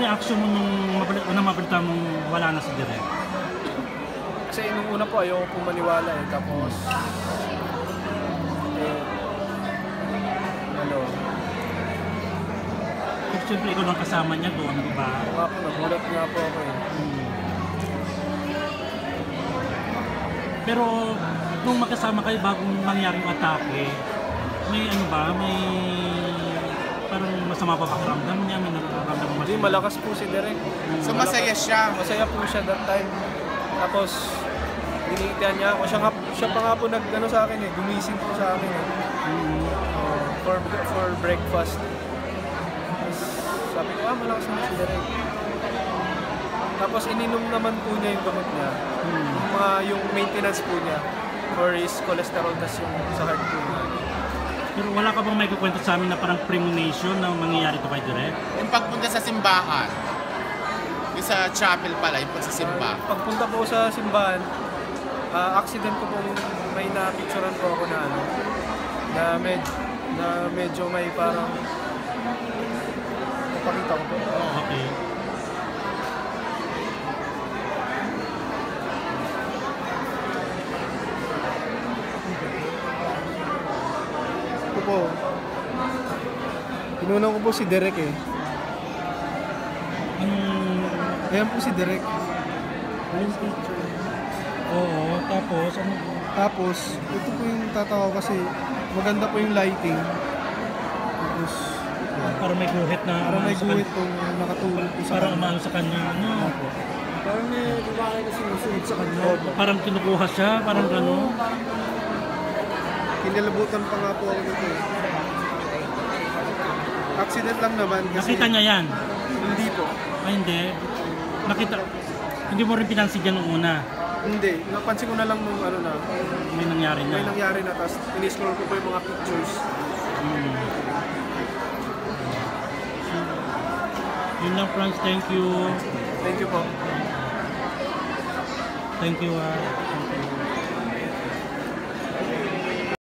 reaction mo nung mabalita mong wala na si Direk? Kasi nung una po ayoko po maniwala eh. Tapos, Siyempre ikaw lang kasama niya doon, di ba? Nga po, nagulat nga po ako eh. Pero nung magkasama kayo bagong mangyaring atake, may ano ba, may parang masama pa pakiramdam niya, may nararamdaman mo? Hindi, malakas po si Direk. So masaya siya? Masaya po siya that time. Tapos, dinitihan niya ako. Siya pa nga po nag-ano sa akin eh, gumising po sa akin eh. For breakfast. Tapos, sabi ko, malakas na si Direk. Tapos ininom naman po niya yung gamot niya. Yung maintenance po niya for his cholesterol tas yung sa heart po niya. Pero wala ka bang may kukwento sa amin na parang premonition na mangyayari to kay Direk? Yung pagpunta sa simbahan, yung sa chapel pala, yung pagsisimba. Pagpunta po sa simbahan, accident ko pong may na-picturean po ako na ano, na medyo may parang napakita ko po. Okay. Ito po. Pinunan ko po si Direk eh. Ayan po si Direk. Yung picture. Oo, tapos ano? Tapos, ito po yung tatawa kasi maganda po yung lighting. Tapos, Para may guhit na para may guhit po nakatulog po sa parang umano sa kanya. Ano? Parang may babae na sinusunod sa kanya. Parang kinukuha siya, parang gano'n. Kinalabutan pa nga po ako nito eh. Accident lang naman kasi... Nakita niya yan? Hindi po. Ay hindi. Nakita, hindi mo rin pinansin dyan nung una. Hindi. Napansin ko na lang nung ano na. May nangyari na. May nangyari na. Tapos in-scroll ko po yung mga pictures. Yun lang, Franz. Thank you. Thank you po. Thank you.